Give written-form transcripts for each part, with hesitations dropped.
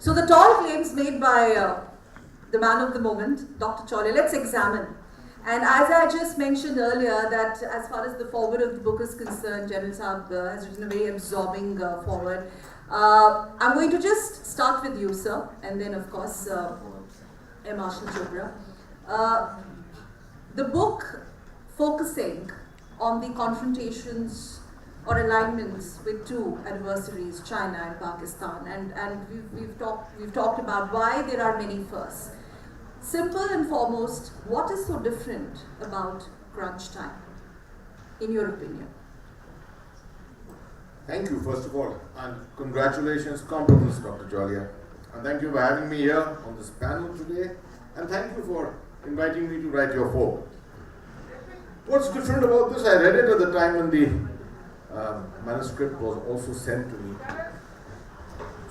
So the tall claims made by the man of the moment, Dr. Chaulia, let's examine. And as I just mentioned earlier, that as far as the forward of the book is concerned, General Saab has written a very absorbing forward. I'm going to just start with you, sir, and then of course, Marshal Chopra. The book focusing on the confrontations or alignments with two adversaries, China and Pakistan, and we've talked about why there are many firsts. Simple and foremost, what is so different about crunch time, in your opinion? Thank you, first of all, and congratulations, compliments, Dr. Chaulia. And thank you for having me here on this panel today, and thank you for inviting me to write your foreword. What's different about this? I read it at the time when the manuscript was also sent to me.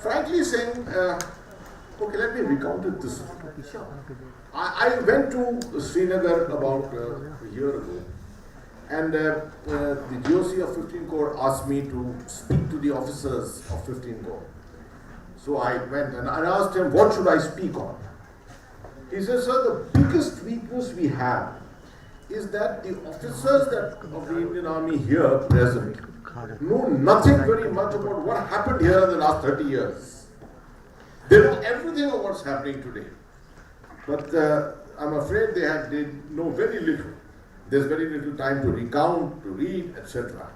Frankly saying, okay, let me recount it this way. I went to Srinagar about a year ago, and the GOC of 15 Corps asked me to speak to the officers of 15 Corps. So I went and I asked him, what should I speak on? He says, sir, the biggest weakness we have is that the officers of the Indian Army here present know nothing very much about what happened here in the last 30 years. They know everything of what's happening today. But I'm afraid they know very little. There's very little time to recount, to read, etc.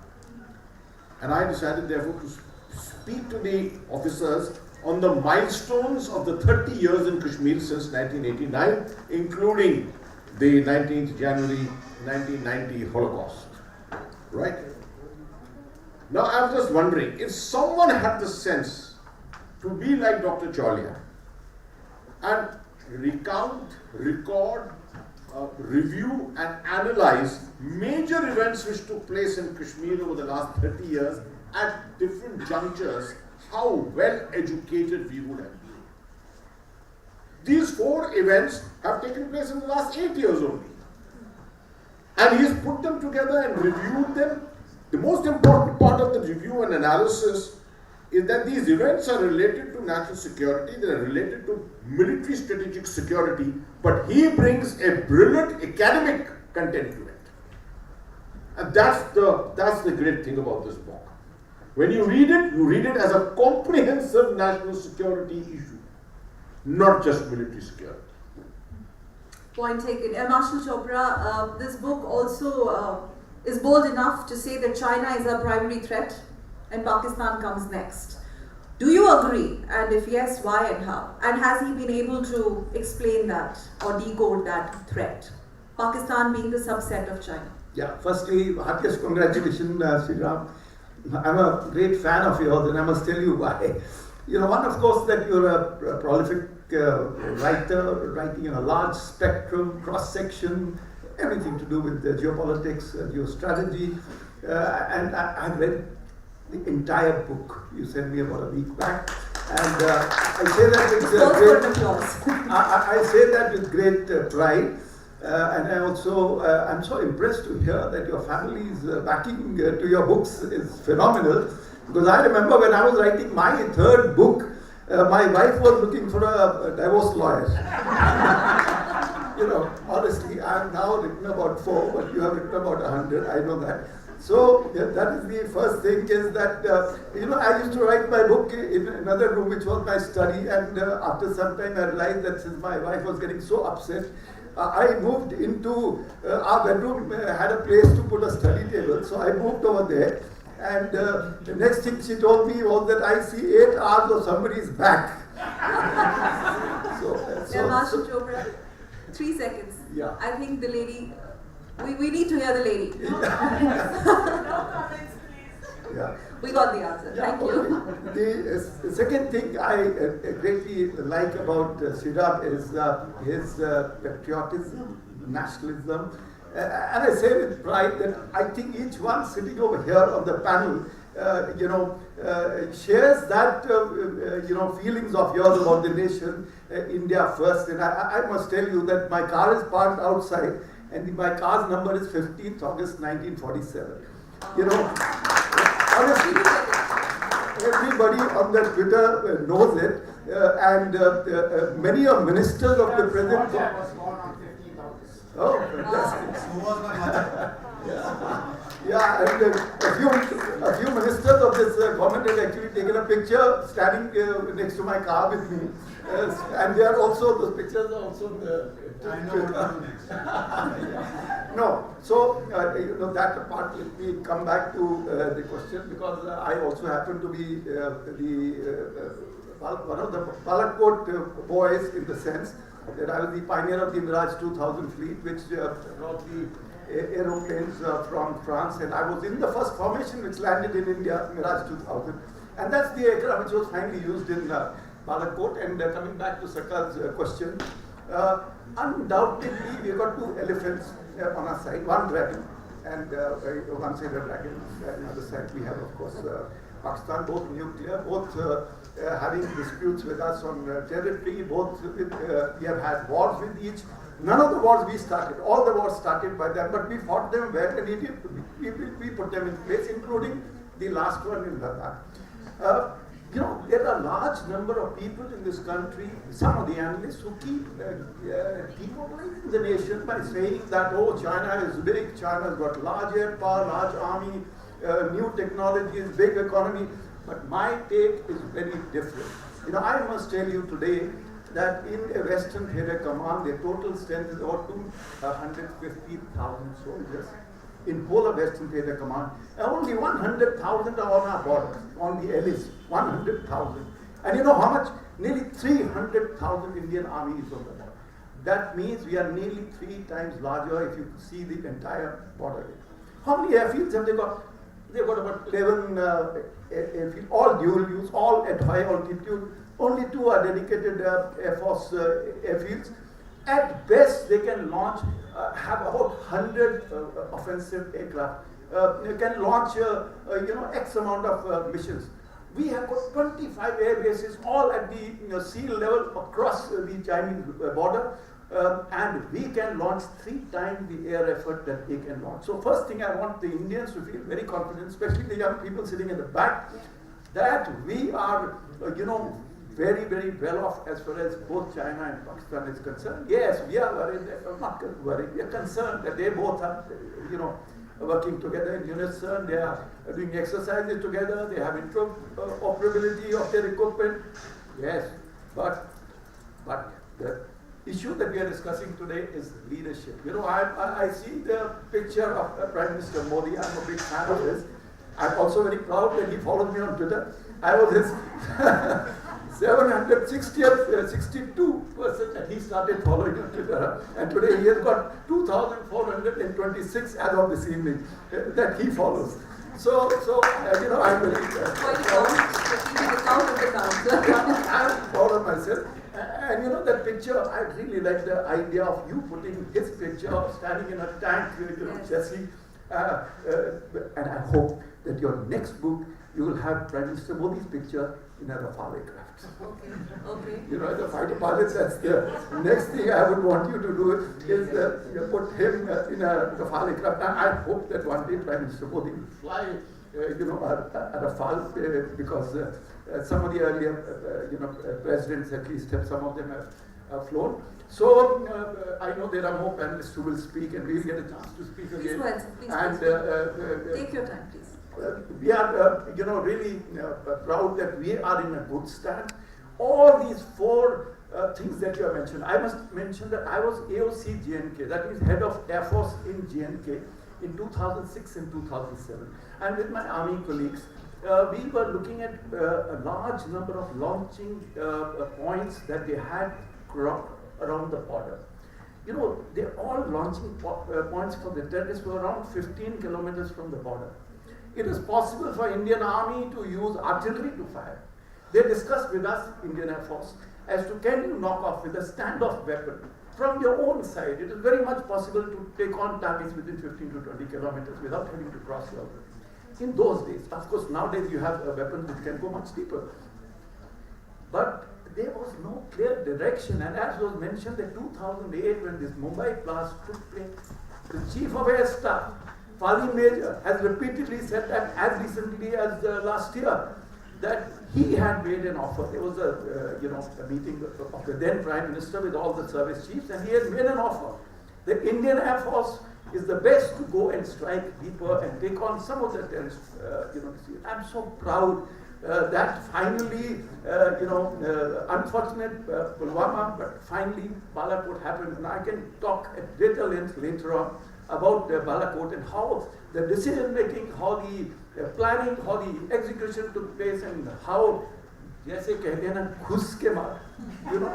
And I decided therefore to speak to the officers on the milestones of the 30 years in Kashmir since 1989, including the 19th January 1990 Holocaust. Right? Now I was just wondering, if someone had the sense to be like Dr. Chaulia and recount, record, review and analyze major events which took place in Kashmir over the last 30 years at different junctures, how well educated we would have been. These 4 events have taken place in the last 8 years only. And he's put them together and reviewed them. The most important part of the review and analysis is that these events are related to national security, they are related to military strategic security, but he brings a brilliant academic content to it. And that's the great thing about this book. When you read it as a comprehensive national security issue, not just military security. Point taken. Marshal Chopra, this book also is bold enough to say that China is our primary threat and Pakistan comes next. Do you agree? And if yes, why and how? And has he been able to explain that or decode that threat? Pakistan being the subset of China. Yeah, firstly, heartiest congratulations, Sreeram. I'm a great fan of yours, and I must tell you why. One, of course, that you're a prolific writer, writing in a large spectrum, cross-section, everything to do with geopolitics, geostrategy, and I've read the entire book. You sent me about a week back, and I say that with great. I say that with great pride, and I also I'm so impressed to hear that your family's backing to your books is phenomenal. Because I remember when I was writing my 3rd book, my wife was looking for a divorce lawyer. Honestly, I have now written about 4, but you have written about 100. I know that. So that is the first thing, is that I used to write my book in another room, which was my study, and after some time I realized that since my wife was getting so upset, I moved into our bedroom, had a place to put a study table, so I moved over there. And the next thing she told me was that I see 8 hours of somebody's back. Marshal Chopra, 3 seconds. Yeah. I think the lady, we need to hear the lady. No comments, please. Yeah. We got the answer. Yeah, Thank you. The second thing I greatly like about Sreeram is his patriotism, nationalism. And I say with pride that I think each one sitting over here on the panel, shares that, feelings of yours about the nation, India first. And I must tell you that my car is parked outside, and my car's number is 15th August 1947. Honestly, everybody on the Twitter knows it. Many of ministers of the present. I was born on 15th August. Oh, fantastic. So was my mother. Yeah, and a few ministers of this government had actually taken a picture standing next to my car with me. And they are also, those pictures are also in the. I know what to do next. No, so that apart, let me come back to the question, because I also happen to be one of the Balakot boys, in the sense that I was the pioneer of the Mirage 2000 fleet, which brought the aeroplanes from France, and I was in the first formation which landed in India, Mirage 2000, and that's the aircraft which was finally used in Balakot. And coming back to Sakal's question, undoubtedly we got two elephants on our side, one dragon, and one side a dragon, and on the other side we have, of course, Pakistan, both nuclear, both having disputes with us on territory, both with, we have had wars with each. None of the wars we started, all the wars started by them, but we fought them well, and we put them in place, including the last one in Ladakh. There are a large number of people in this country, some of the analysts, who keep demoralizing the nation by saying that, oh, China is big, China's got large air power, large army, new technologies, big economy. But my take is very different. I must tell you today that in a Western Theatre Command, the total strength is about 250,000 soldiers in whole of Western Theatre Command. And only 100,000 are on our borders, on the Ellis, 100,000. And you know how much? Nearly 300,000 Indian Army is on the border. That means we are nearly 3 times larger if you see the entire border. How many airfields have they got? They've got about 11 airfields, all dual use, all at high altitude. Only 2 are dedicated Air Force airfields. At best, they can launch, have about 100 offensive aircraft. They can launch, X amount of missions. We have got 25 air bases, all at the sea level across the Chinese border. And we can launch 3 times the air effort that they can launch. So first thing, I want the Indians to feel very confident, especially the young people sitting in the back, that we are, very, very well off as far as both China and Pakistan is concerned. Yes, we are worried, not worried, we are concerned that they both are, working together in unison, they are doing exercises together, they have interoperability of their equipment. Yes, but the issue that we are discussing today is leadership. I see the picture of Prime Minister Modi. I'm a big fan of his. I'm also very proud that he follows me on Twitter. I was his 762 person that he started following on Twitter. And today he has got 2,426 as of this evening that he follows. So I'm very I'm proud of myself. And that picture, I really like the idea of you putting his picture standing in a tank, Jesse. And I hope that your next book, you will have Prime Minister Modi's picture in a Rafale aircraft. Okay. The fighter pilots, that's the next thing I would want you to do is put him in a Rafale aircraft. And I hope that one day Prime Minister Modi will fly, a Rafale, because some of the earlier, presidents, at least some of them have flown. So I know there are more panelists who will speak, and we'll get a chance to speak again. Please, take your time, please. We are, really proud that we are in a good stand. All these 4 things that you have mentioned, I must mention that I was AOC GNK, that means Head of Air Force in GNK in 2006 and 2007. And with my Army colleagues, we were looking at a large number of launching points that they had around the border. They're all launching points for the terrorists were around 15 kilometers from the border. It is possible for Indian Army to use artillery to fire. They discussed with us, Indian Air Force, as to can you knock off with a standoff weapon from your own side. It is very much possible to take on targets within 15 to 20 kilometers without having to cross the border. In those days, of course, nowadays you have weapons which can go much deeper. But there was no clear direction, and as was mentioned, in 2008 when this Mumbai blast took place, the Chief of Air Staff, Fali Major, has repeatedly said that as recently as last year, that he had made an offer. There was a a meeting of the then Prime Minister with all the service chiefs, and he had made an offer. The Indian Air Force is the best to go and strike deeper and take on some of the terrorist. I'm so proud that finally, unfortunate Pulwama, but finally Balakot happened, and I can talk at greater length later on about Balakot and how the decision making, how the planning, how the execution took place, and how, जैसे कहते हैं ना, घुस के मार,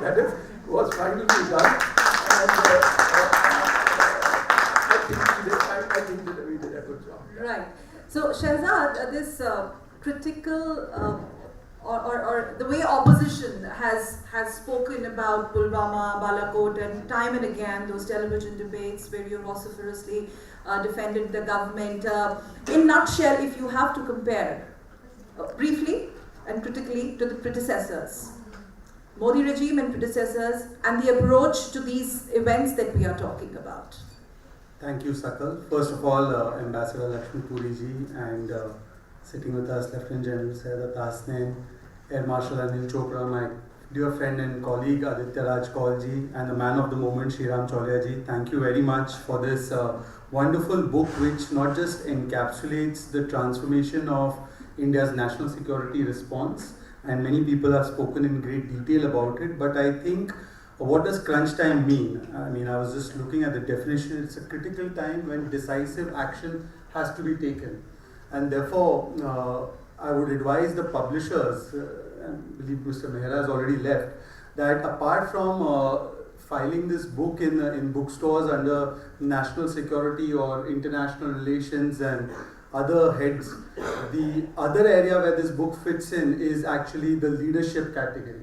that is was finally done. And I think that we did a good job. Right. So Shehzad, this critical or the way opposition has spoken about Pulwama, Balakot, and time and again those television debates where you vociferously defended the government. In nutshell, if you have to compare briefly and critically to the predecessors, Modi regime and predecessors, and the approach to these events that we are talking about. Thank you, Sakal. First of all, Ambassador Lakshmi Puri ji, and sitting with us, Lieutenant General Syed, Hasnain, Air Marshal Anil Chopra, my dear friend and colleague Aditya Raj Kaul ji, and the man of the moment Sreeram Chaulia ji. Thank you very much for this wonderful book, which not just encapsulates the transformation of India's national security response, and many people have spoken in great detail about it, but I think, what does crunch time mean? I mean, I was just looking at the definition. It's a critical time when decisive action has to be taken. And therefore, I would advise the publishers, I believe Mr. Mehra has already left, that apart from filing this book in bookstores under national security or international relations and other heads, the other area where this book fits in is actually the leadership category.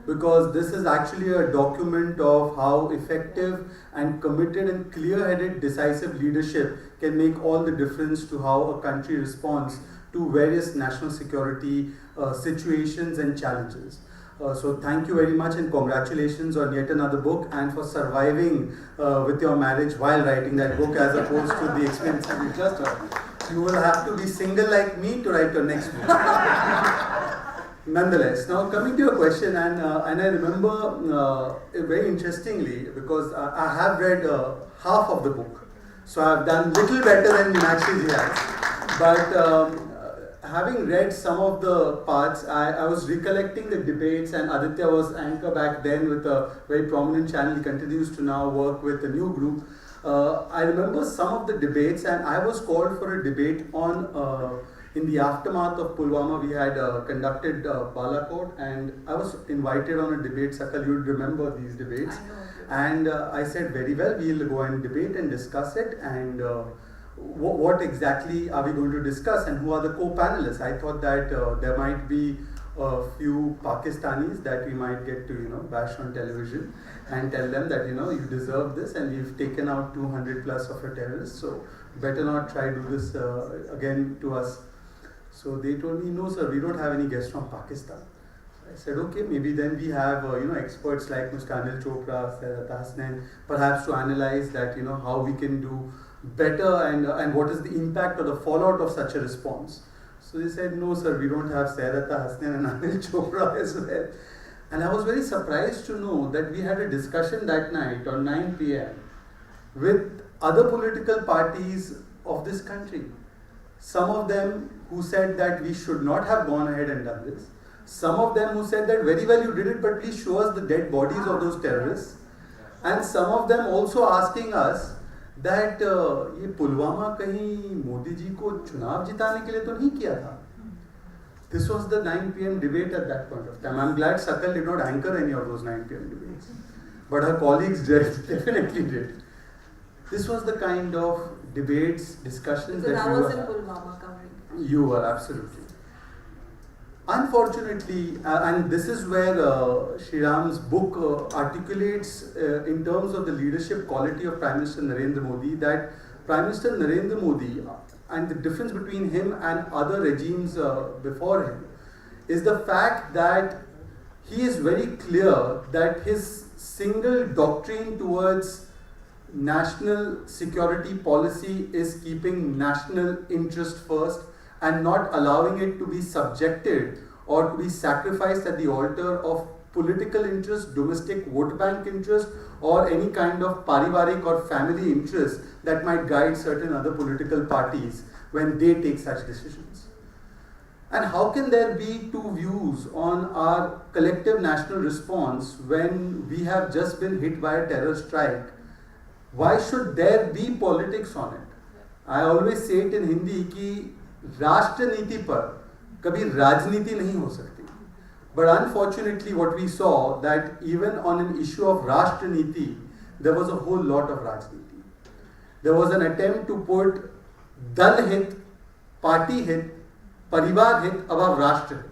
Because this is actually a document of how effective and committed and clear-headed decisive leadership can make all the difference to how a country responds to various national security situations and challenges. So thank you very much, and congratulations on yet another book, and for surviving with your marriage while writing that book, as opposed to the experience that you just heard. You will have to be single like me to write your next book. Nonetheless, now coming to your question, and I remember very interestingly, because I have read half of the book, so I have done little better than Meenakshi ji has. But having read some of the parts, I was recollecting the debates, and Aditya was anchor back then with a very prominent channel. He continues to now work with a new group. I remember some of the debates, and I was called for a debate on in the aftermath of Pulwama. We had conducted Balakot, and I was invited on a debate. Sakal, you would remember these debates. And I said, very well, we'll go and debate and discuss it, and what exactly are we going to discuss, and who are the co-panelists. I thought that there might be a few Pakistanis that we might get to bash on television and tell them that you deserve this, and we've taken out 200 plus of your terrorists, so better not try to do this again to us. So they told me, no sir, we don't have any guests from Pakistan. I said, okay, maybe then we have experts like Mr. Anil Chopra, Syed, Hasnain, perhaps to analyze that how we can do better, and what is the impact or the fallout of such a response. So they said, no sir, we don't have Syed, Hasnain and Anil Chopra as well. And I was very surprised to know that we had a discussion that night on 9 p.m. with other political parties of this country. Some of them who said that we should not have gone ahead and done this. Some of them who said that very well you did it, but please show us the dead bodies of those terrorists. And some of them also asking us that ये पुलवामा कहीं मोदी जी को चुनाव जिताने के लिए तो नहीं किया था. This was the 9 p.m. debate at that point of time. I'm glad Sakal did not anchor any of those 9 p.m. debates, but her colleagues definitely did. This was the kind of debates, discussions Because that I we was in were. Pulwama covering. You were, absolutely. Unfortunately, and this is where Sreeram's book articulates in terms of the leadership quality of Prime Minister Narendra Modi, that Prime Minister Narendra Modi, and the difference between him and other regimes before him, is the fact that he is very clear that his single doctrine towards national security policy is keeping national interest first and not allowing it to be subjected or to be sacrificed at the altar of political interest, domestic vote bank interest, or any kind of parivarik or family interest that might guide certain other political parties when they take such decisions. And how can there be two views on our collective national response when we have just been hit by a terror strike? Why should there be politics on it? I always say it in Hindi कि राष्ट्र नीति पर कभी राजनीति नहीं हो सकती. But unfortunately what we saw that even on an issue of Rashtra Niti, there was a whole lot of Rajniti. There was an attempt to put Dal Hit, Party Hit, Parivar Hit above Rashtra Hit.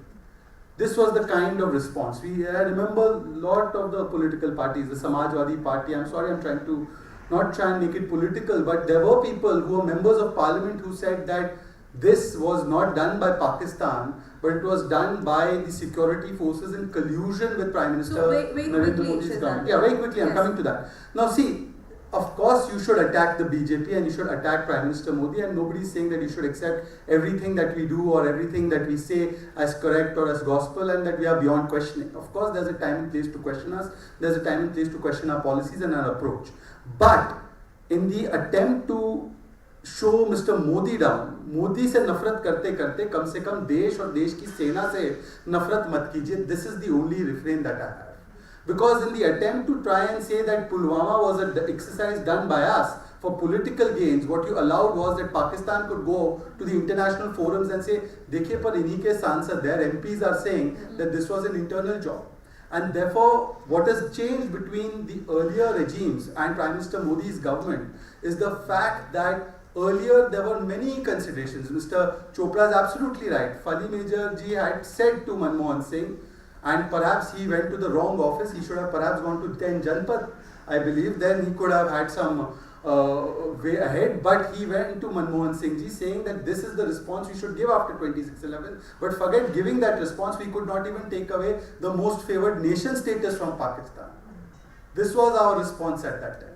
This was the kind of response. I remember a lot of the political parties, the Samajwadi Party, I'm sorry I'm trying to not try and make it political, but there were people who were members of parliament who said that this was not done by Pakistan, but it was done by the security forces in collusion with Prime Minister Narendra Modi's government. Yeah, very quickly, I'm coming to that. Now see, of course you should attack the BJP and you should attack Prime Minister Modi, and nobody is saying that you should accept everything that we do or everything that we say as correct or as gospel and that we are beyond questioning. Of course there's a time and place to question us, there's a time and place to question our policies and our approach. But in the attempt to show Mr. Modi down, Modi से नफरत करते करते कम से कम देश और देश की सेना से नफरत मत कीजिए. This is the only refrain that I have. Because in the attempt to try and say that Pulwama was an exercise done by us for political gains, what you allowed was that Pakistan could go to the international forums and say, देखिए पर इन्हीं के सांसद, their MPs are saying that this was an internal job. And therefore, what has changed between the earlier regimes and Prime Minister Modi's government is the fact that earlier there were many considerations. Mr. Chopra is absolutely right. Fali Major ji had said to Manmohan Singh, and perhaps he went to the wrong office, he should have perhaps gone to 10 Janpat, I believe, then he could have had some way ahead, but he went to Manmohan Singh ji saying that this is the response we should give after 26/11. But forget giving that response, we could not even take away the most favored nation status from Pakistan. This was our response at that time.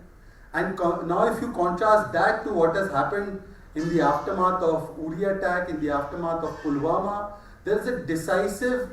And now if you contrast that to what has happened in the aftermath of Uri attack, in the aftermath of Pulwama, there is a decisive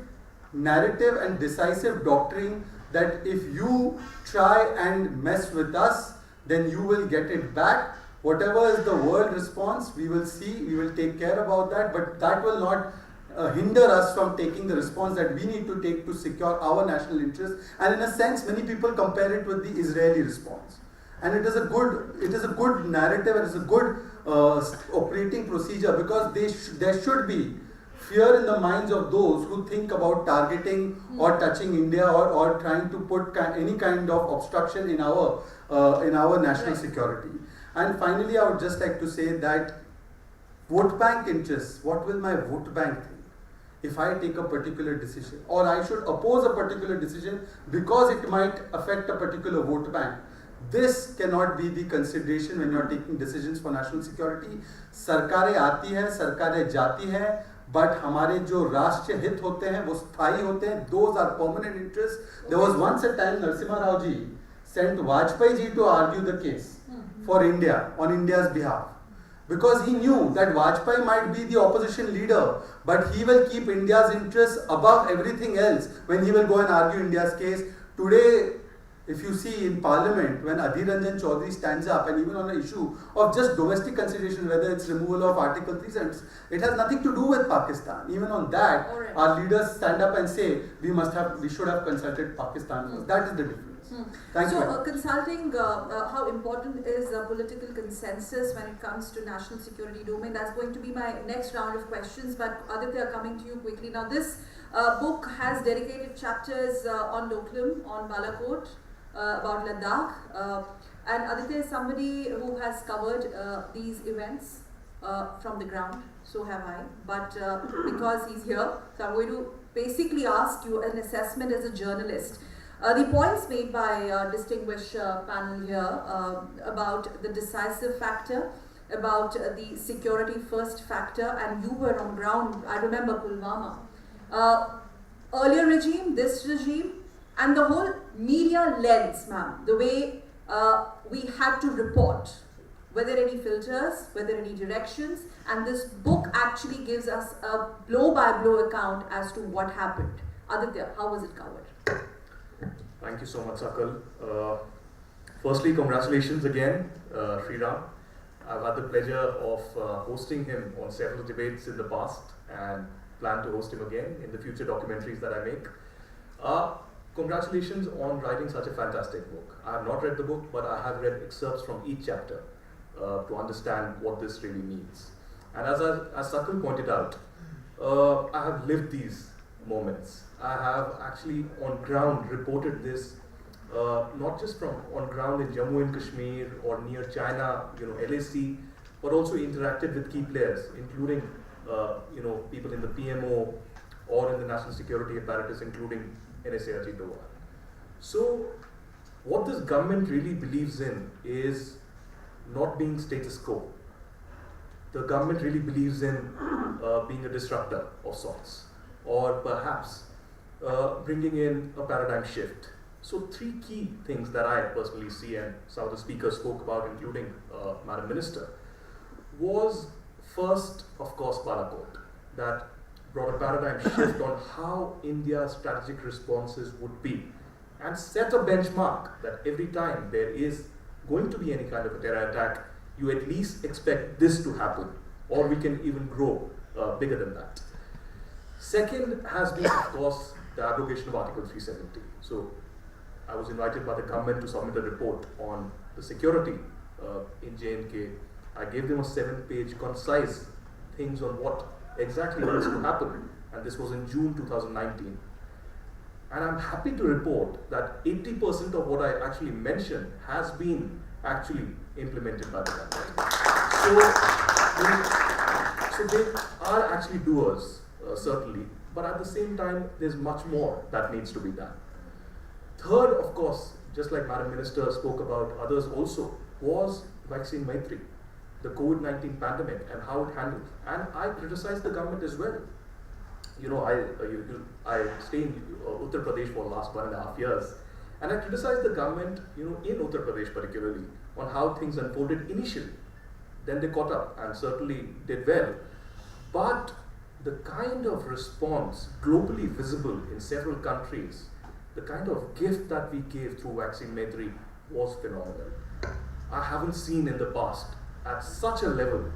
narrative and decisive doctrine that if you try and mess with us, then you will get it back. Whatever is the world response, we will see, we will take care about that, but that will not hinder us from taking the response that we need to take to secure our national interests. And in a sense, many people compare it with the Israeli response. And it is a good narrative, and it is a good operating procedure, because there should be fear in the minds of those who think about targeting or touching India or trying to put any kind of obstruction in our national security. And finally, I would just like to say that vote bank interests, what will my vote bank think if I take a particular decision, or I should oppose a particular decision because it might affect a particular vote bank? This cannot be the consideration when you are taking decisions for national security. सरकारें आती हैं, सरकारें जाती हैं, but हमारे जो राष्ट्रीय हित होते हैं वो स्थायी होते हैं. Those are permanent interests. There was once a time Narasimha Rao ji sent Vajpayee ji to argue the case for India on India's behalf, because he knew that Vajpayee might be the opposition leader, but he will keep India's interests above everything else when he will go and argue India's case. Today, if you see in Parliament, when Adhir Ranjan Chaudhary stands up, and even on an issue of just domestic consideration, whether it's removal of Article 3, it has nothing to do with Pakistan. Even on that, our leaders stand up and say we should have consulted Pakistan first. That is the difference. Thank you. So, consulting how important is political consensus when it comes to national security domain? That's going to be my next round of questions. But Aditya, coming to you quickly now. This book has dedicated chapters on Doklam, on Balakot, about Ladakh, and Aditya is somebody who has covered these events from the ground. So have I. But because he's here, so I'm going to basically ask you an assessment as a journalist. The points made by distinguished panel here about the decisive factor, about the security first factor, and you were on ground. I remember Pulwama. Earlier regime, this regime, and the whole media lens, ma'am, the way we had to report Were there any filters? Were there any directions? And this book actually gives us a blow-by-blow account as to what happened. Aditya, how was it covered? Thank you so much, Sakal. Firstly, congratulations again, Sreeram. I've had the pleasure of hosting him on several debates in the past and plan to host him again in the future documentaries that I make. Congratulations on writing such a fantastic book. I have not read the book, but I have read excerpts from each chapter to understand what this really means. And as Sakal pointed out, I have lived these moments. I have actually on ground reported this, not just from on ground in Jammu and Kashmir or near China, LAC, but also interacted with key players, including people in the PMO or in the national security apparatus, including NSA Ajit Doval. So, what this government really believes in is not being status quo. The government really believes in being a disruptor of sorts, or perhaps bringing in a paradigm shift. So, three key things that I personally see, and some of the speakers spoke about, including Madam Minister, was first, of course, Balakot, that brought a paradigm shift on how India's strategic responses would be, and set a benchmark that every time there is going to be any kind of a terror attack, you at least expect this to happen, or we can even grow bigger than that. Second has been, of course, the abrogation of Article 370. So, I was invited by the government to submit a report on the security in J&K. I gave them a 7-page concise things on what exactly needs to happen, and this was in June 2019. And I'm happy to report that 80% of what I actually mentioned has been actually implemented by the government. So they are actually doers, certainly, but at the same time, there's much more that needs to be done. Third, of course, just like Madam Minister spoke about, others also, was vaccine Maitri, the COVID-19 pandemic and how it handled. And I criticized the government as well. I stay in Uttar Pradesh for the last 1.5 years, and I criticized the government, in Uttar Pradesh particularly, on how things unfolded initially. Then they caught up and certainly did well. But the kind of response globally visible in several countries, the kind of gift that we gave through Vaccine Maitri was phenomenal. I haven't seen in the past at such a level,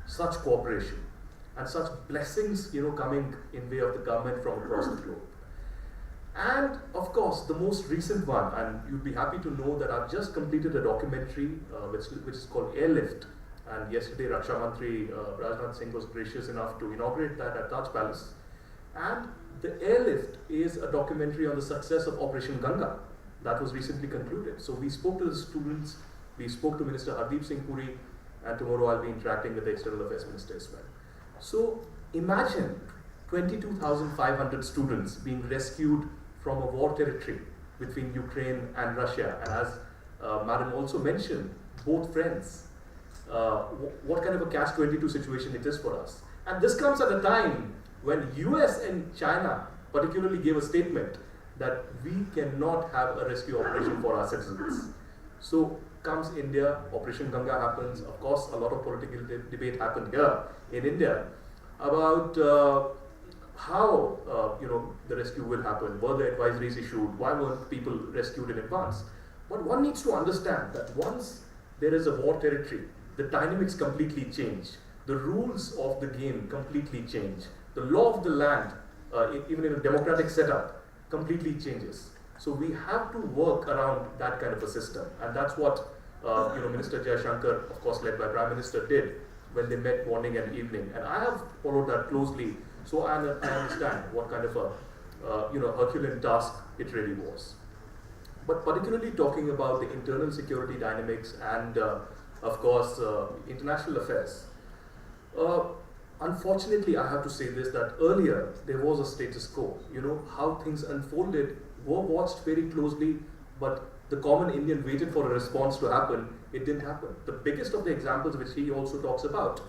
such cooperation and such blessings, coming in way of the government from across the globe. And of course, the most recent one, and you'd be happy to know that I've just completed a documentary which is called Airlift. And yesterday, Raksha Mantri Rajnath Singh was gracious enough to inaugurate that at Taj Palace. And the Airlift is a documentary on the success of Operation Ganga that was recently concluded. So we spoke to the students, we spoke to Minister Hardeep Singh Puri, and tomorrow I'll be interacting with the External Affairs Minister as well. So imagine 22,500 students being rescued from a war territory between Ukraine and Russia, and as Madam also mentioned, both friends. What kind of a catch-22 situation it is for us. And this comes at a time when US and China particularly gave a statement that we cannot have a rescue operation for our citizens. So comes India, Operation Ganga happens. Of course, a lot of political debate happened here in India about how the rescue will happen. Were the advisories issued? Why weren't people rescued in advance? But one needs to understand that once there is a war territory, the dynamics completely change. The rules of the game completely change. The law of the land, even in a democratic setup, completely changes. So we have to work around that kind of a system, and that's what Minister Jaishankar, of course led by Prime Minister, did when they met morning and evening. And I have followed that closely, so I understand what kind of a Herculean task it really was. But particularly talking about the internal security dynamics and of course international affairs. Unfortunately, I have to say this, that earlier there was a status quo. How things unfolded were watched very closely, but the common Indian waited for a response to happen. It didn't happen. The biggest of the examples which he also talks about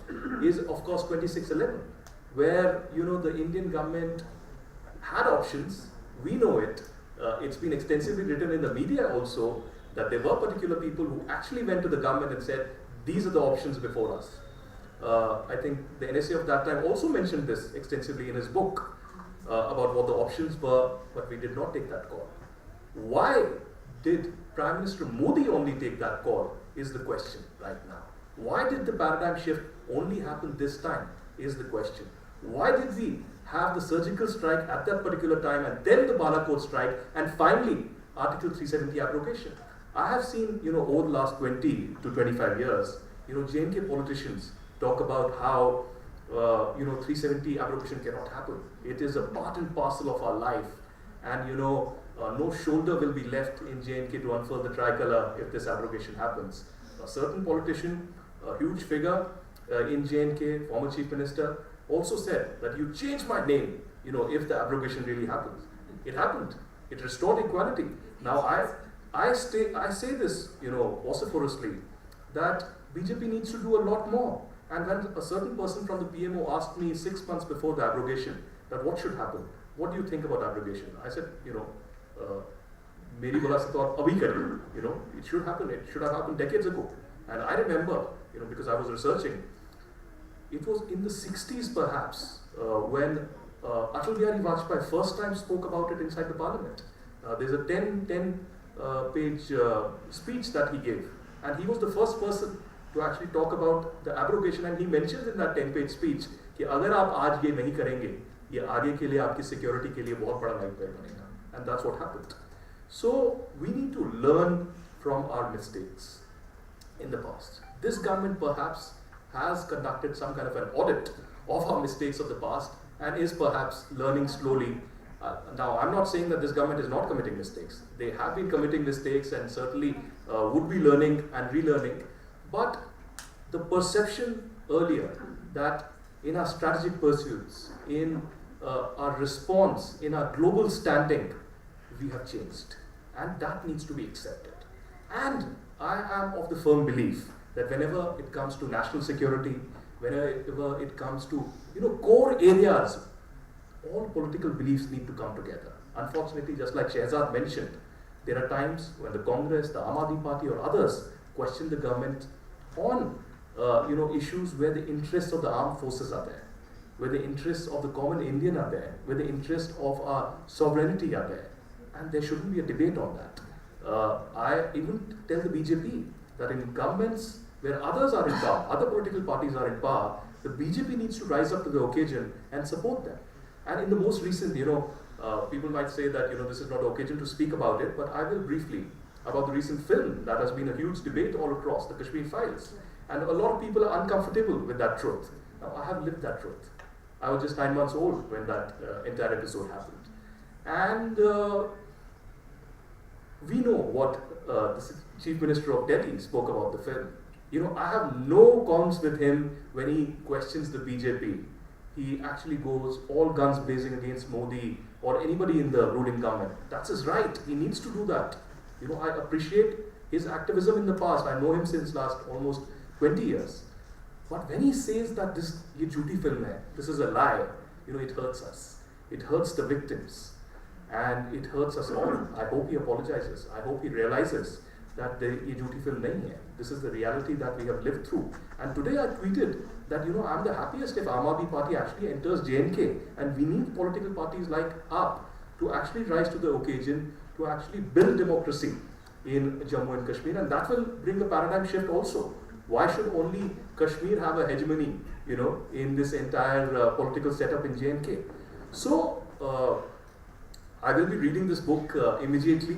is, of course, 2611, where the Indian government had options. We know it. It's been extensively written in the media also, that there were particular people who actually went to the government and said, these are the options before us. I think the NSA of that time also mentioned this extensively in his book about what the options were, but we did not take that call. Why did Prime Minister Modi only take that call is the question right now. Why did the paradigm shift only happen this time is the question. Why did we have the surgical strike at that particular time and then the Balakot strike and finally Article 370 abrogation? I have seen, over the last 20 to 25 years, J&K politicians talk about how 370 abrogation cannot happen. It is a part and parcel of our life, and no shoulder will be left in J&K to unfurl the tricolour if this abrogation happens. A certain politician, a huge figure in J&K, former chief minister, also said that you change my name, if the abrogation really happens. It happened. It restored equality. Now I say this, vociferously, that BJP needs to do a lot more. And when a certain person from the PMO asked me 6 months before the abrogation that what should happen, what do you think about abrogation? I said, Meri bola se to abhi kariye, it should happen. It should have happened decades ago. And I remember, because I was researching, it was in the 60s perhaps when Atal Bihari Vajpayee first time spoke about it inside the parliament. There's a 10-page speech that he gave, and he was the first person to actually talk about the abrogation, and he mentions in that 10-page speech कि अगर आप आज ये नहीं करेंगे, ये आगे के लिए आपकी security के लिए बहुत बड़ा nightmare बनेगा, and that's what happened. So we need to learn from our mistakes in the past. This government perhaps has conducted some kind of an audit of our mistakes of the past and is perhaps learning slowly. Now, I'm not saying that this government is not committing mistakes. They have been committing mistakes and certainly would be learning and relearning. But the perception earlier that in our strategic pursuits, in our response, in our global standing, we have changed. And that needs to be accepted. And I am of the firm belief that whenever it comes to national security, whenever it comes to core areas, all political beliefs need to come together. Unfortunately, just like Shehzad mentioned, there are times when the Congress, the Aam Aadmi Party or others question the government on issues where the interests of the armed forces are there, where the interests of the common Indian are there, where the interests of our sovereignty are there. And there shouldn't be a debate on that. I even tell the BJP that in governments where others are in power, other political parties are in power, the BJP needs to rise up to the occasion and support them. And in the most recent, people might say that this is not an occasion to speak about it, but I will briefly about the recent film that has been a huge debate all across, the Kashmir Files. And a lot of people are uncomfortable with that truth. Now, I have lived that truth. I was just 9 months old when that entire episode happened. And we know what the Chief Minister of Delhi spoke about the film. I have no qualms with him when he questions the BJP. He actually goes all guns blazing against Modi or anybody in the ruling government. That's his right. He needs to do that. I appreciate his activism in the past. I know him since last almost 20 years. But when he says that this jhoothi film hai, this is a lie, it hurts us. It hurts the victims. And it hurts us all. I hope he apologizes. I hope he realizes that ye jhoothi film nahi hai. This is the reality that we have lived through. And today I tweeted that I'm the happiest if Aam Aadmi Party actually enters J&K, and we need political parties like AAP to actually rise to the occasion to actually build democracy in Jammu and Kashmir, and that will bring a paradigm shift also. Why should only Kashmir have a hegemony, in this entire political setup in J&K? So I will be reading this book immediately.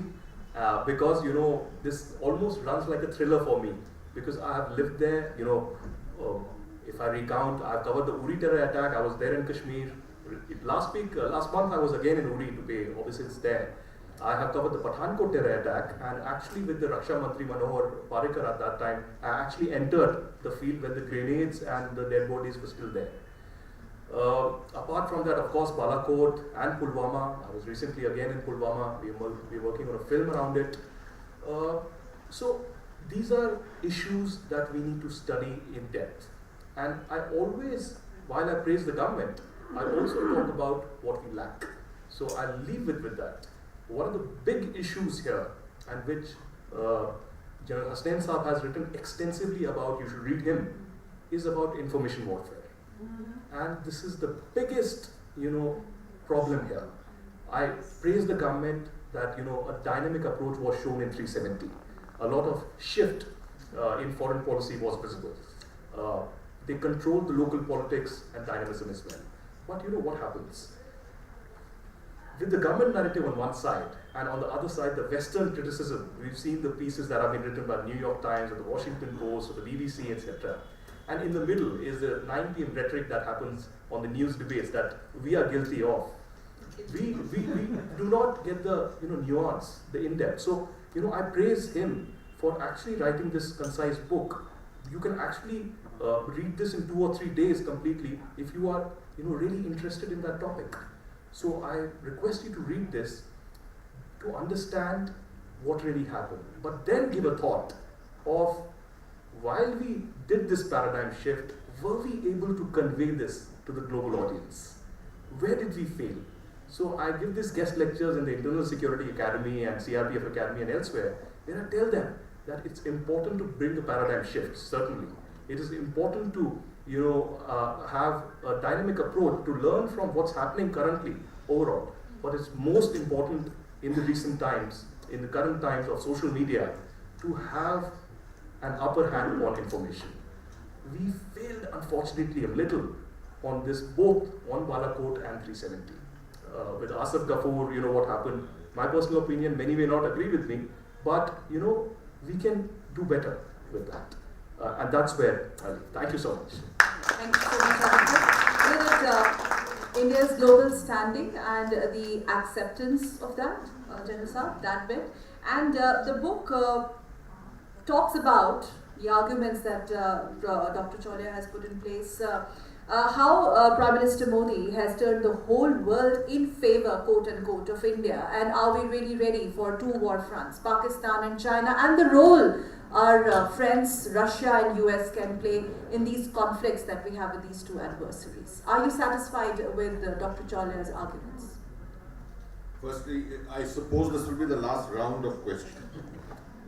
Because this almost runs like a thriller for me, because I have lived there. If I recount, I've covered the Uri terror attack. I was there in Kashmir last month. I was again in Uri to pay. Obviously, it's there. I have covered the Pathankot terror attack, and actually with the Raksha Mantri Manohar Parrikar at that time, I actually entered the field when the grenades and the dead bodies were still there. Apart from that, of course, Balakot and Pulwama. I was recently again in Pulwama. We're working on a film around it. So these are issues that we need to study in depth. And I always, while I praise the government, I also talk about what we lack. So I'll leave it with that. One of the big issues here, and which General Hasnain Saab has written extensively about, you should read him, is about information warfare. And this is the biggest, problem here. I praise the government that, a dynamic approach was shown in 370. A lot of shift in foreign policy was visible. They controlled the local politics and dynamism as well. But what happens? With the government narrative on one side, and on the other side, the Western criticism, we've seen the pieces that have been written by the New York Times, or the Washington Post, or the BBC, etc. And in the middle is the 9 p.m. rhetoric that happens on the news debates that we are guilty of. We do not get the nuance, the in-depth. So, I praise him for actually writing this concise book. You can actually read this in 2 or 3 days completely if you are really interested in that topic. So I request you to read this to understand what really happened, but then give a thought of, while we did this paradigm shift, were we able to convey this to the global audience? Where did we fail? So I give these guest lectures in the Internal Security Academy and CRPF Academy and elsewhere, where I tell them that it's important to bring a paradigm shift, certainly. It is important to have a dynamic approach to learn from what's happening currently overall. But it's most important in the recent times, in the current times of social media, to have an upper hand on information. We failed, unfortunately, a little on this, both on Balakot and 370. With Asif Ghafoor, what happened. My personal opinion, many may not agree with me, but we can do better with that. And that's where I leave. Thank you so much. Thank you so much, Aditya. India's global standing and the acceptance of that, Janata, that bit. And the book talks about the arguments that Dr. Chaulia has put in place, how Prime Minister Modi has turned the whole world in favor, quote unquote, of India, and are we really ready for 2 war fronts, Pakistan and China, and the role our friends Russia and US can play in these conflicts that we have with these 2 adversaries. Are you satisfied with Dr. Chaulia's arguments? Firstly, I suppose this will be the last round of questions.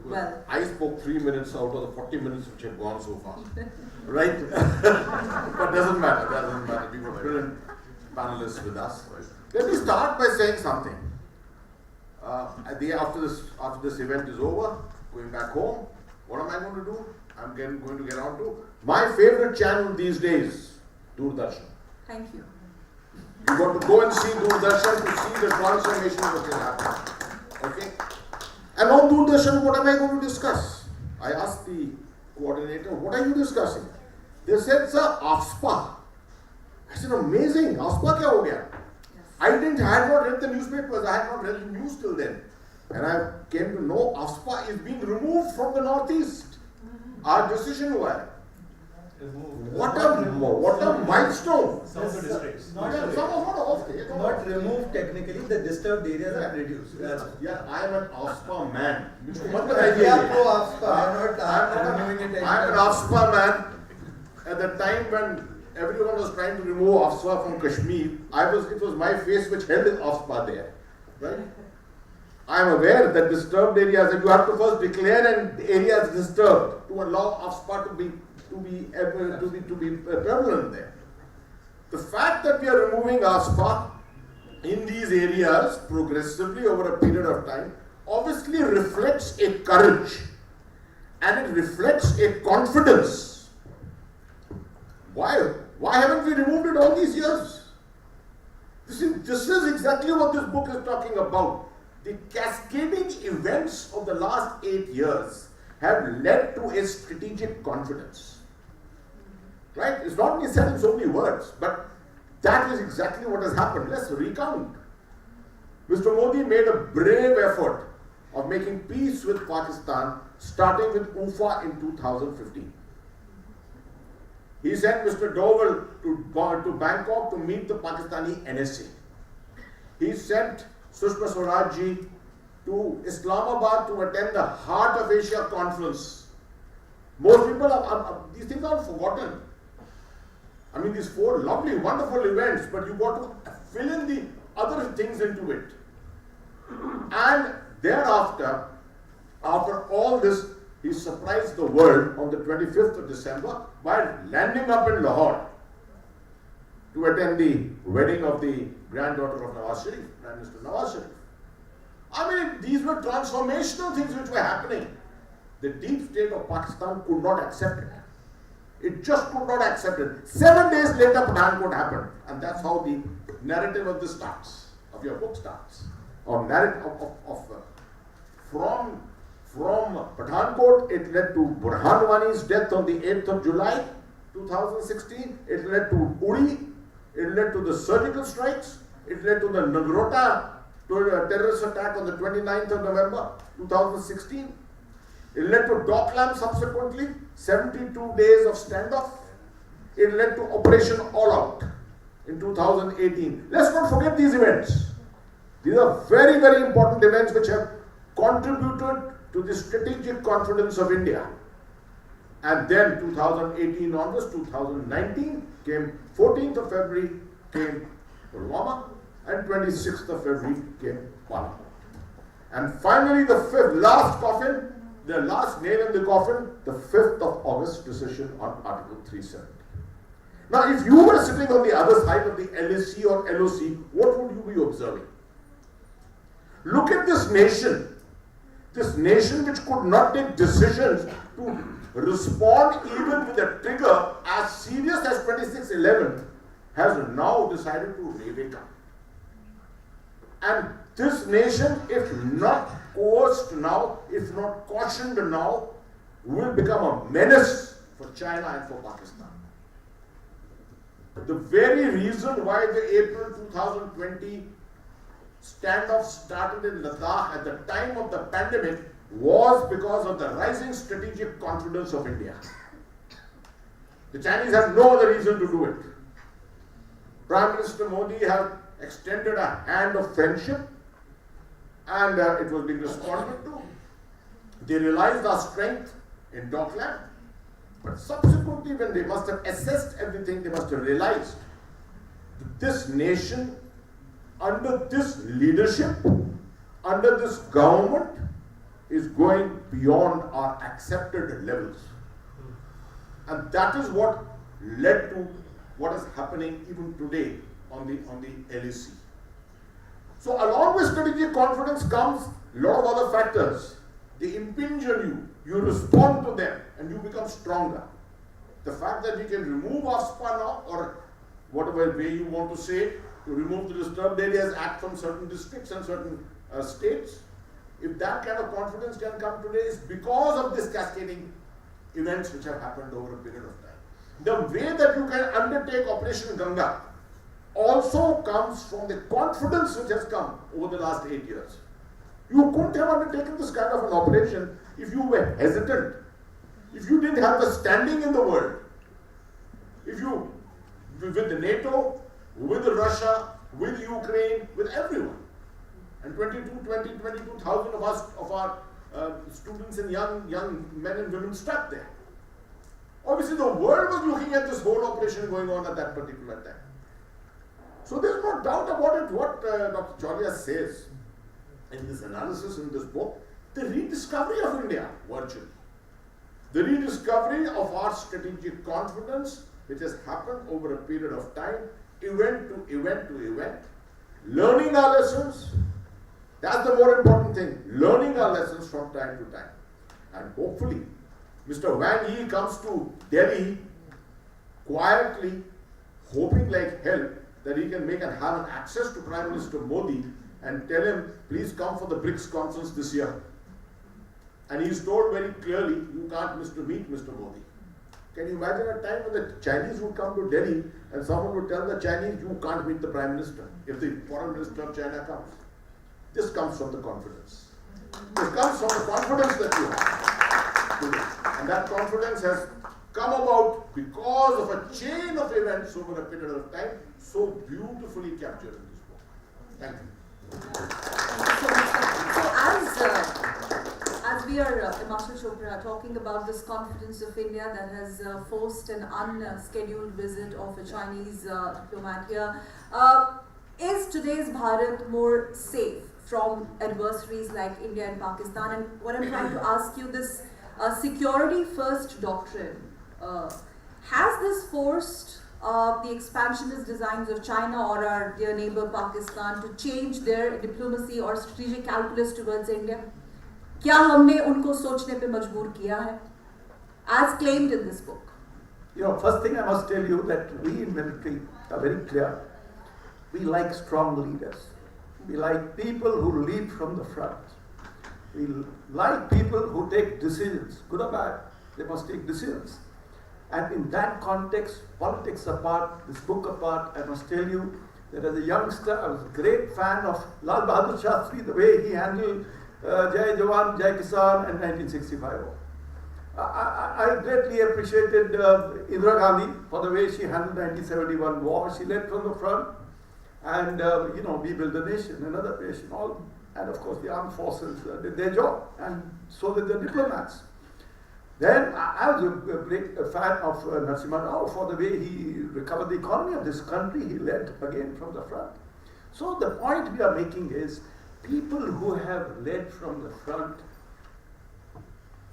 Well, I spoke 3 minutes out of the 40 minutes which have gone so far. Right? But doesn't matter. We were brilliant panelists with us. Let me start by saying something. After this event is over, going back home, what am I going to do? I'm going to get on to my favorite channel these days, Doordarshan. thank you. You got to go and see Doordarshan to see the transformation that is happening. Okay? And on Doordarshan, what am I going to discuss? I asked the coordinator, what are you discussing? They said, sir, AFSPA. I said, amazing. AFSPA kya ho gaya? Yes. I had not read the newspapers. I had not read the news till then. And I came to know AFSPA is being removed from the Northeast. Our decision hua hai. What a milestone. Some of the districts. Some are not off there. Not removed technically, the disturbed areas are reduced. Yeah, I am an AFSPA man. We are pro AFSPA, I'm not removing it. I am an AFSPA man. At the time when everyone was trying to remove AFSPA from Kashmir, it was my face which held AFSPA there. Right? I am aware that disturbed areas, you have to first declare an area as disturbed to allow AFSPA to be prevalent there. The fact that we are removing AFSPA in these areas progressively over a period of time obviously reflects a courage and it reflects a confidence. Why haven't we removed it all these years? This is exactly what this book is talking about. The cascading events of the last 8 years have led to a strategic confidence. Right? It's not only said in so many words, but that is exactly what has happened. Let's recount. Mr. Modi made a brave effort of making peace with Pakistan, starting with UFA in 2015. He sent Mr. Doval to Bangkok to meet the Pakistani NSA. He sent Sushma Swaraj ji to Islamabad to attend the Heart of Asia conference. Most people, these things are forgotten. I mean, these 4 lovely, wonderful events, but you got to fill in the other things into it. And thereafter, After all this, he surprised the world on the 25th of December by landing up in Lahore to attend the wedding of the granddaughter of Nawaz Sharif, Prime Minister Nawaz Sharif. I mean, these were transformational things which were happening. The deep state of Pakistan could not accept it. It just could not accept it. 7 days later, Pathankot happened. And that's how the narrative of this starts, of your book starts. Or narrative from Pathankot, it led to Burhan Wani's death on the 8th of July 2016. It led to Uri. It led to the surgical strikes. It led to the Nagrota terrorist attack on the 29th of November 2016. It led to Doctrine subsequently, 72 days of standoff. It led to Operation All Out in 2018. Let's not forget these events. These are very, very important events which have contributed to the strategic confidence of India. And then 2018 onwards, 2019 came 14th of February came Pulwama and 26th of February came Parliament. And finally the last coffin, the last nail in the coffin, the 5th of August decision on Article 370. Now if you were sitting on the other side of the LSC or LOC, what would you be observing? Look at this nation which could not take decisions to respond even with a trigger as serious as 2611 has now decided to wake up. And this nation, if not coerced now, if not cautioned now, will become a menace for China and for Pakistan. The very reason why the April 2020 standoff started in Ladakh at the time of the pandemic was because of the rising strategic confidence of India. The Chinese had no other reason to do it. Prime Minister Modi had extended a hand of friendship and it was being responded to. They realized our strength in Dockland, but subsequently when they must have assessed everything, they must have realized that this nation, under this leadership, under this government, is going beyond our accepted levels. And that is what led to what is happening even today on the LAC. So along with strategic confidence comes a lot of other factors. They impinge on you respond to them, and you become stronger. The fact that we can remove AFSPA now, or whatever way you want to say, to remove the Disturbed Areas Act from certain districts and certain states, if that kind of confidence can come today, is because of this cascading events which have happened over a period of time. The way that you can undertake Operation Ganga also comes from the confidence which has come over the last 8 years. You couldn't have undertaken this kind of an operation if you were hesitant, if you didn't have the standing in the world, if you, with the NATO, with Russia, with Ukraine, with everyone. And 22,000 of us, of our students and young men and women stuck there. Obviously the world was looking at this whole operation going on at that particular time. So there's no doubt about it what Dr. Chaulia says in this analysis, in this book, the rediscovery of India, virtually. The rediscovery of our strategic confidence, which has happened over a period of time, event to event to event, learning our lessons. That's the more important thing, learning our lessons from time to time. And hopefully, Mr. Wang Yi comes to Delhi quietly, hoping like hell that he can make and have an access to Prime Minister Modi and tell him, please come for the BRICS conference this year. And he's told very clearly, you can't meet Mr. Modi. Can you imagine a time when the Chinese would come to Delhi and someone would tell the Chinese, you can't meet the Prime Minister if the Foreign Minister of China comes? This comes from the confidence. This comes from the confidence that you have today. And that confidence has come about because of a chain of events over a period of time, so beautifully captured in this book. Thank you. So as we are, Marshal Chopra, talking about this confidence of India that has forced an unscheduled visit of a Chinese diplomat here, is today's Bharat more safe from adversaries like India and Pakistan. And what I'm trying to ask you, this security first doctrine, has this forced the expansionist designs of China or our dear neighbor Pakistan to change their diplomacy or strategic calculus towards India? क्या हमने उनको सोचने पे मजबूर किया है? As claimed in this book. You know, first thing I must tell you that we in military are very clear. We like strong leaders. We like people who lead from the front. We like people who take decisions, good or bad. They must take decisions. And in that context, politics apart, this book apart, I must tell you that as a youngster, I was a great fan of Lal Bahadur Shastri, the way he handled Jai Jawan, Jai Kisan and 1965. I greatly appreciated Indira Gandhi for the way she handled the 1971 war. She led from the front and, we built a nation, another nation, all, and of course the armed forces did their job, and so did the diplomats. Then I was a great fan of Narasimha Rao for the way he recovered the economy of this country. He led again from the front. So the point we are making is people who have led from the front.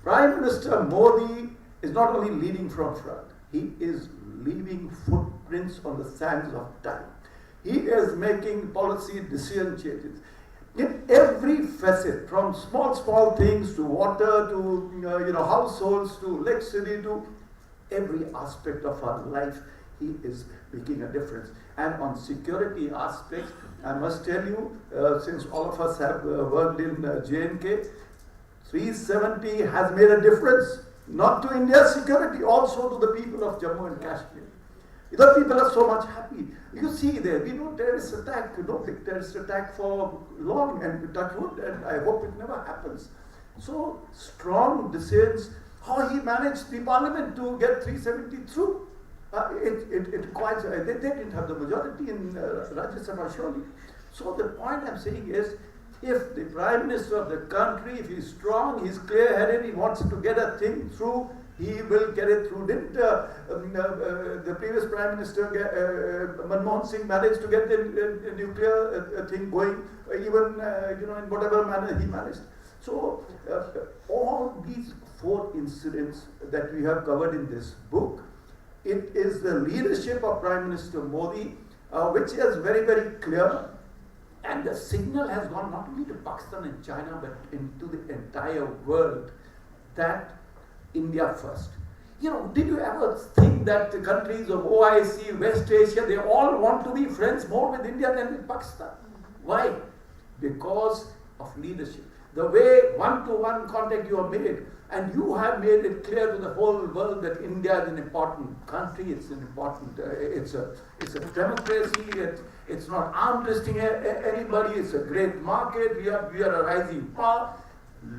Prime Minister Modi is not only leading from front, he is leaving footprints on the sands of time. He is making policy decision changes. In every facet, from small things to water, to households, to electricity, to every aspect of our life, he is making a difference. And on security aspects, I must tell you, since all of us have worked in J&K, 370 has made a difference, not to India's security, also to the people of Jammu and Kashmir. The people are so much happy. You see there, we no terrorist attack, no big terrorist attack for long, and touch wood, and I hope it never happens. So strong decisions, how he managed the parliament to get 370 through. It quite, they didn't have the majority in Rajya Sabha surely. So the point I'm saying is, if the Prime Minister of the country, if he's strong, he's clear-headed, he wants to get a thing through, he will get it through. Didn't the previous Prime Minister, Manmohan Singh, manage to get the nuclear thing going, even in whatever manner he managed? So all these 4 incidents that we have covered in this book, it is the leadership of Prime Minister Modi, which is very, very clear. And the signal has gone not only to Pakistan and China, but into the entire world that India first. Did you ever think that the countries of OIC, West Asia, they all want to be friends more with India than with Pakistan? Why? Because of leadership. The way one-to-one contact you have made, and you have made it clear to the whole world that India is an important country, it's an important, it's a democracy, it's not arm twisting anybody, it's a great market, we are a rising power.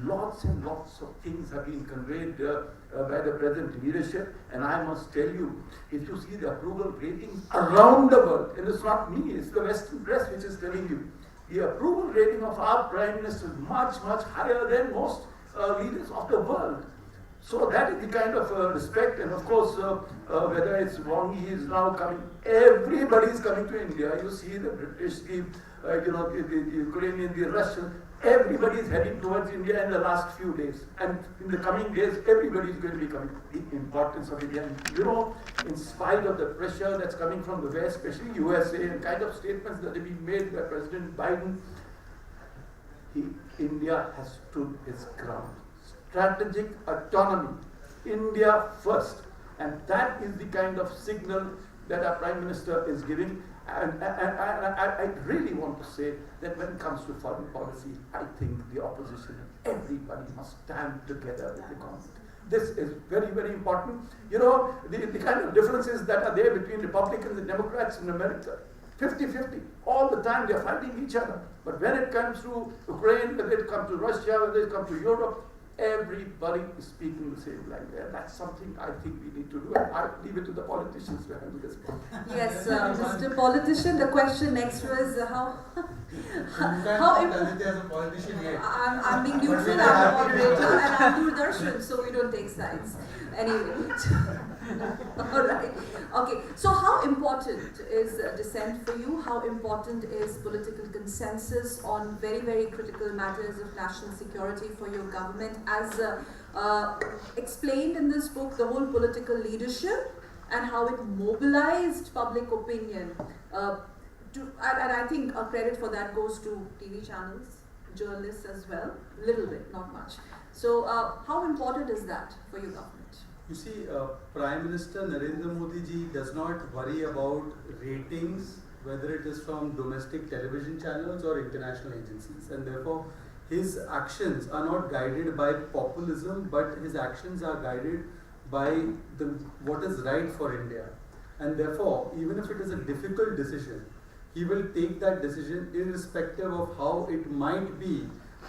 Lots and lots of things have been conveyed by the present leadership, and I must tell you, if you see the approval ratings around the world, and it's not me, it's the Western press which is telling you, the approval rating of our Prime Minister is much, much higher than most leaders of the world. So that is the kind of respect, and of course, whether it's wrong, he is now coming, everybody is coming to India. You see the British, the Ukrainian, the Russian, everybody is heading towards India in the last few days. And in the coming days, everybody is going to be coming. The importance of India. In spite of the pressure that's coming from the West, especially USA, and kind of statements that have been made by President Biden, India has stood its ground. Strategic autonomy, India first, and that is the kind of signal that our Prime Minister is giving. And I really want to say that when it comes to foreign policy, I think the opposition and everybody must stand together with the government. This is very, very important. The kind of differences that are there between Republicans and Democrats in America, 50-50. All the time they are fighting each other. But when it comes to Ukraine, whether it comes to Russia, whether it comes to Europe, everybody is speaking the same language. And that's something I think we need to do. And I leave it to the politicians to handle this problem. Yes, Mr. Politician, the question next was how Aditya as a politician yet. I'm being neutral, I'm a moderator, and I'm Doordarshan, so we don't take sides. Anyway. All right. Okay. So, how important is dissent for you? How important is political consensus on very, very critical matters of national security for your government? As explained in this book, the whole political leadership and how it mobilized public opinion. And I think a credit for that goes to TV channels, journalists as well. Little bit, not much. So, how important is that for your government? You see, Prime Minister Narendra Modi ji does not worry about ratings, whether it is from domestic television channels or international agencies, and therefore his actions are not guided by populism, but his actions are guided by what is right for India. And therefore, even if it is a difficult decision, he will take that decision irrespective of how it might be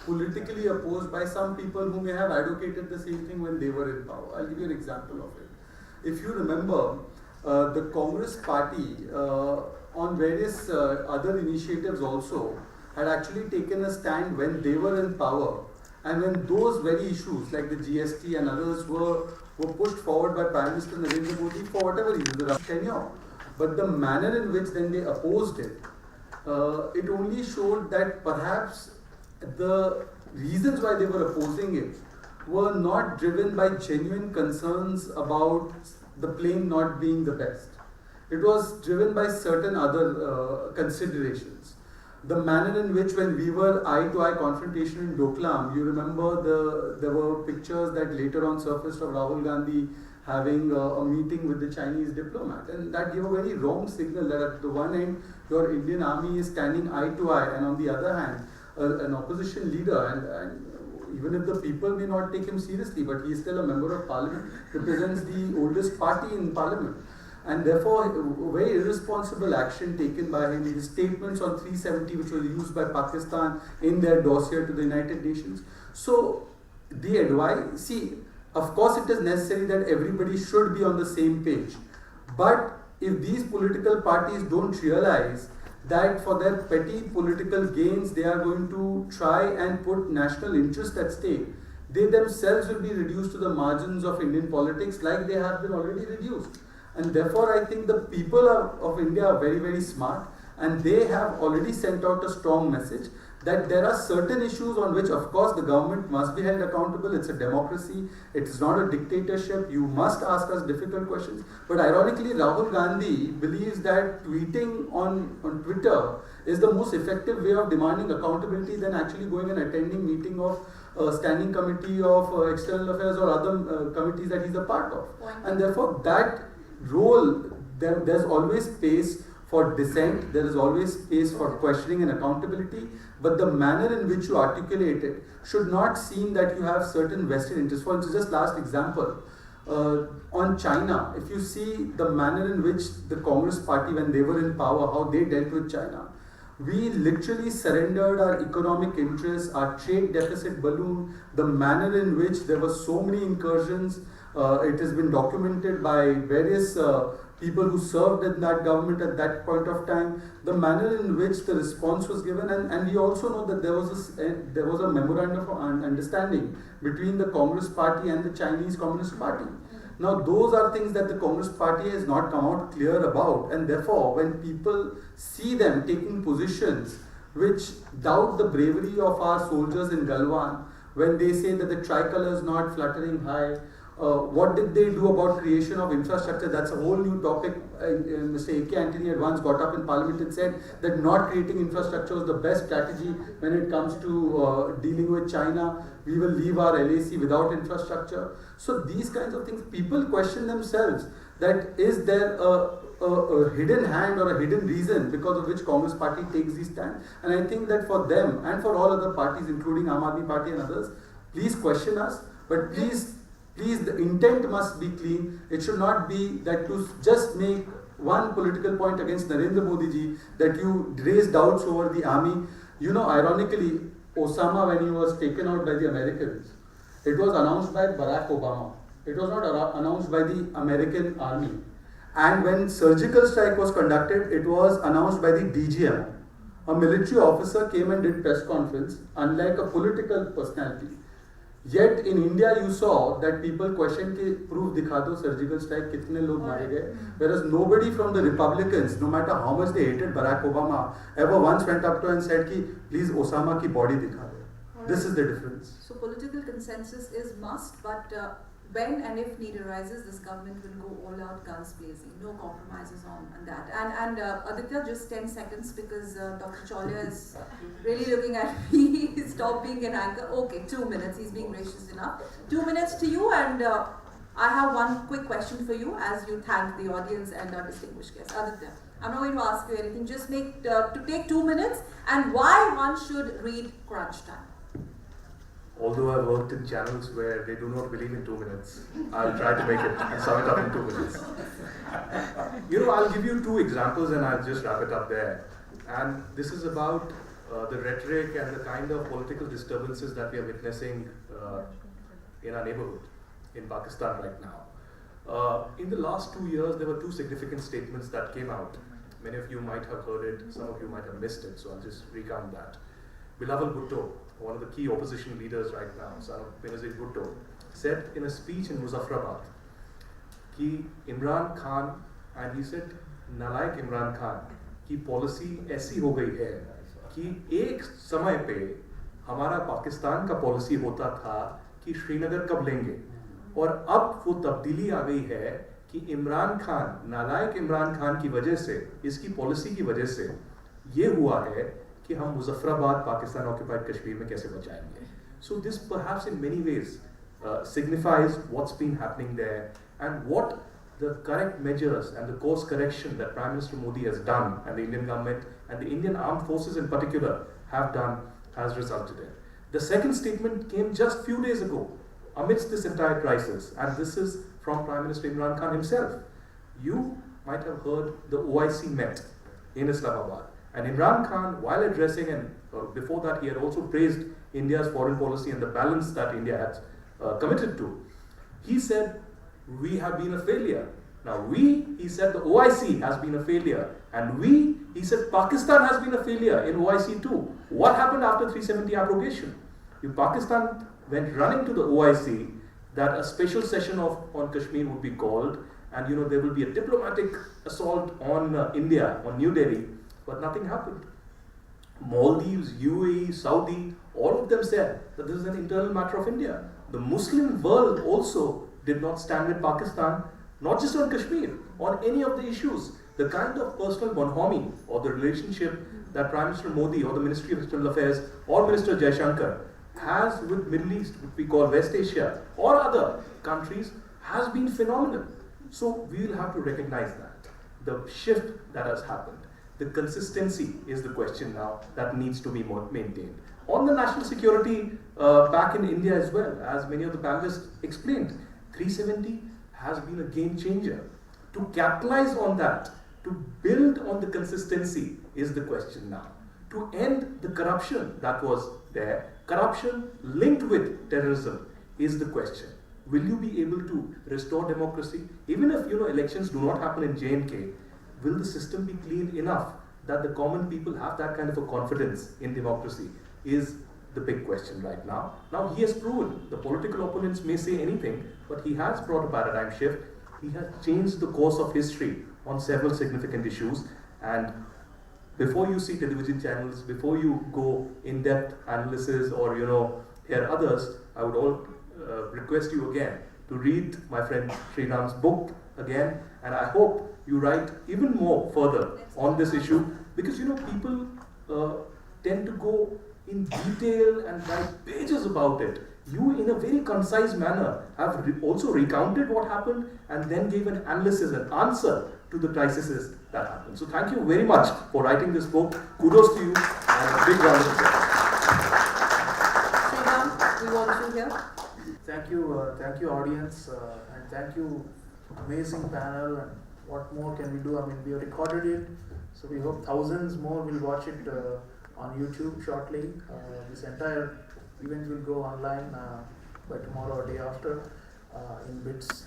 politically opposed by some people who may have advocated the same thing when they were in power. I'll give you an example of it. If you remember, the Congress party on various other initiatives also had actually taken a stand when they were in power, and when those very issues like the GST and others were pushed forward by Prime Minister Narendra Modi for whatever reason, the tenure. But the manner in which then they opposed it, it only showed that perhaps the reasons why they were opposing it were not driven by genuine concerns about the plane not being the best. It was driven by certain other considerations. The manner in which, when we were eye-to-eye confrontation in Doklam, you remember there were pictures that later on surfaced of Rahul Gandhi having a meeting with the Chinese diplomat, and that gave a very wrong signal that at the one end your Indian army is standing eye to eye, and on the other hand an opposition leader, and even if the people may not take him seriously, but he is still a member of parliament, represents the oldest party in parliament. And therefore, very irresponsible action taken by him. His statements on 370, which was used by Pakistan in their dossier to the United Nations. So, the advice, see, of course it is necessary that everybody should be on the same page. But if these political parties don't realize that for their petty political gains, they are going to try and put national interest at stake, they themselves will be reduced to the margins of Indian politics like they have been already reduced. And therefore, I think the people of India are very, very smart, and they have already sent out a strong message that there are certain issues on which, of course, the government must be held accountable. It's a democracy. It is not a dictatorship. You must ask us difficult questions. But ironically, Rahul Gandhi believes that tweeting on Twitter is the most effective way of demanding accountability than actually going and attending meeting of standing committee of external affairs or other committees that he's a part of. And therefore, that role, there's always space for dissent, there is always space for questioning and accountability, but the manner in which you articulate it should not seem that you have certain vested interests. For instance, just last example, on China, if you see the manner in which the Congress party, when they were in power, how they dealt with China, we literally surrendered our economic interests, our trade deficit balloon, the manner in which there were so many incursions. It has been documented by various people who served in that government at that point of time, the manner in which the response was given, and we also know that there was a memorandum of understanding between the Congress party and the Chinese Communist Party. Now those are things that the Congress party has not come out clear about, and therefore when people see them taking positions which doubt the bravery of our soldiers in Galwan, when they say that the tricolour is not fluttering high, what did they do about creation of infrastructure? That's a whole new topic. Mr. A.K. Antony had once got up in Parliament and said that not creating infrastructure was the best strategy when it comes to dealing with China. We will leave our LAC without infrastructure. So these kinds of things, people question themselves that is there a hidden hand or a hidden reason because of which Congress party takes these stands. And I think that for them and for all other parties, including Aam Aadmi Party and others, please question us, but please, the intent must be clean. It should not be that to just make one political point against Narendra Modi ji, that you raise doubts over the army. You know, ironically, Osama, when he was taken out by the Americans, it was announced by Barack Obama. It was not announced by the American army. And when surgical strike was conducted, it was announced by the DGM. A military officer came and did press conference, unlike a political personality. Yet in India you saw that people question कि proof दिखा दो surgical strike कितने लोग मारे गए, whereas nobody from the Republicans, no matter how much they hated Barack Obama, ever once went up to him and said कि please Osama की body दिखा दो. This is the difference. So political consensus is must, but when and if need arises, this government will go all out guns blazing. No compromises on that. And Aditya, just 10 seconds because Dr. Chaulia is really looking at me. Stop being an anchor. Okay, 2 minutes. He's being gracious enough. 2 minutes to you, and I have one quick question for you as you thank the audience and our distinguished guests. Aditya, I'm not going to ask you anything. Just to take 2 minutes, and why one should read Crunch Time. Although I've worked in channels where they do not believe in 2 minutes, I'll try to make it and sum it up in 2 minutes. I'll give you 2 examples and I'll just wrap it up there. And this is about the rhetoric and the kind of political disturbances that we are witnessing in our neighborhood, in Pakistan right now. In the last 2 years, there were 2 significant statements that came out. Many of you might have heard it, some of you might have missed it, so I'll just recount that. Bilawal Bhutto, one of the key opposition leaders right now, son of Benazir Bhutto, said in a speech in Muzaffarabad, कि Imran Khan, and he said, नालायक Imran Khan की policy ऐसी हो गई है कि एक समय पे हमारा पाकिस्तान का policy होता था कि श्रीनगर कब लेंगे, और अब वो तब्दीली आ गई है कि इमरान खान, नालायक इमरान खान की वजह से, इसकी policy की वजह से ये हुआ है कि हम मुजफ्फराबाद पाकिस्तान occupied Kashmir में कैसे बचाएंगे. So this perhaps in many ways signifies what's been happening there and what the correct measures and the course correction that Prime Minister Modi has done and the Indian government and the Indian armed forces in particular have done has resulted in. The second statement came just few days ago amidst this entire crisis, and this is from Prime Minister Imran Khan himself. You might have heard the OIC met in Islamabad. And Imran Khan, while addressing, and before that he had also praised India's foreign policy and the balance that India had committed to. He said, we have been a failure. Now he said the OIC has been a failure. And he said Pakistan has been a failure in OIC too. What happened after 370 abrogation? Pakistan went running to the OIC that a special session on Kashmir would be called, and there will be a diplomatic assault on India, on New Delhi. But nothing happened. Maldives, UAE, Saudi, all of them said that this is an internal matter of India. The Muslim world also did not stand with Pakistan, not just on Kashmir, on any of the issues. The kind of personal bonhomie or the relationship that Prime Minister Modi or the Ministry of External Affairs or Minister Jaishankar has with Middle East, what we call West Asia, or other countries has been phenomenal. So we will have to recognize that. The shift that has happened. The consistency is the question now that needs to be maintained. On the national security back in India as well, as many of the panelists explained, 370 has been a game changer. To capitalize on that, to build on the consistency is the question now. To end the corruption that was there, corruption linked with terrorism is the question. Will you be able to restore democracy? Even if elections do not happen in J&K, will the system be clean enough that the common people have that kind of a confidence in democracy is the big question right now. Now he has proven, the political opponents may say anything, but he has brought a paradigm shift. He has changed the course of history on several significant issues, and before you see television channels, before you go in-depth analysis or hear others, I would request you again to read my friend Sreeram's book again, and I hope you write even more further on this issue, because people tend to go in detail and write pages about it. You, in a very concise manner, have also recounted what happened and then gave an analysis, an answer to the crises that happened. So thank you very much for writing this book. Kudos to you, and a big round of applause. Sreeram, we want you here. Thank you audience, and thank you amazing panel, and what more can we do? I mean, we have recorded it, so we hope thousands more will watch it on YouTube shortly. This entire event will go online by tomorrow or day after in bits,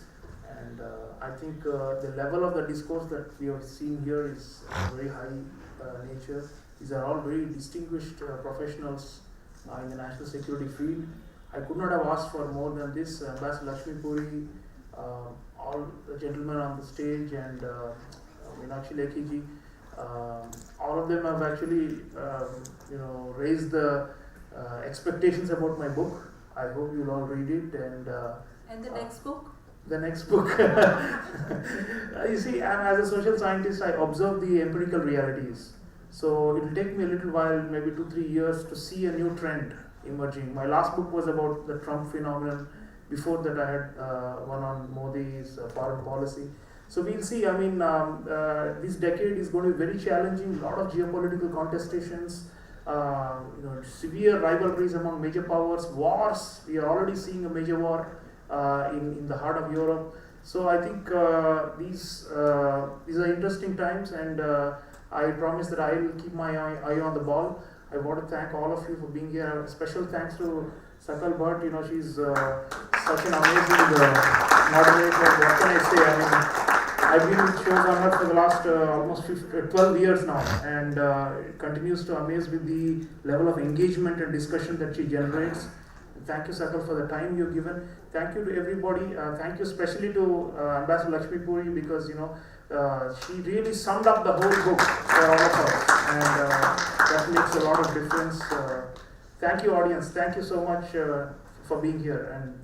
and I think the level of the discourse that we have seen here is very high nature. These are all very distinguished professionals in the national security field. I could not have asked for more than this. Ambassador Lakshmi Puri, all the gentlemen on the stage, and Meenakshi Lekhi ji, all of them have actually raised the expectations about my book. I hope you'll all read it. And the next book? The next book. You see, as a social scientist, I observe the empirical realities. So it will take me a little while, maybe 2-3 years, to see a new trend emerging. My last book was about the Trump phenomenon. Before that, I had one on Modi's foreign policy. So we'll see. I mean, this decade is going to be very challenging. A lot of geopolitical contestations. Severe rivalries among major powers. Wars. We are already seeing a major war in the heart of Europe. So I think these are interesting times, and I promise that I will keep my eye on the ball. I want to thank all of you for being here. A special thanks to Sakal Bhatt. She's such an amazing moderator. What can I say? I mean, I've been with shows on her for the last almost 12 years now, and continues to amaze with the level of engagement and discussion that she generates. Thank you, Sakal, for the time you've given. Thank you to everybody. Thank you especially to Ambassador Lakshmi Puri, because she really summed up the whole book for all of us, and that makes a lot of difference. Thank you, audience. Thank you so much for being here. And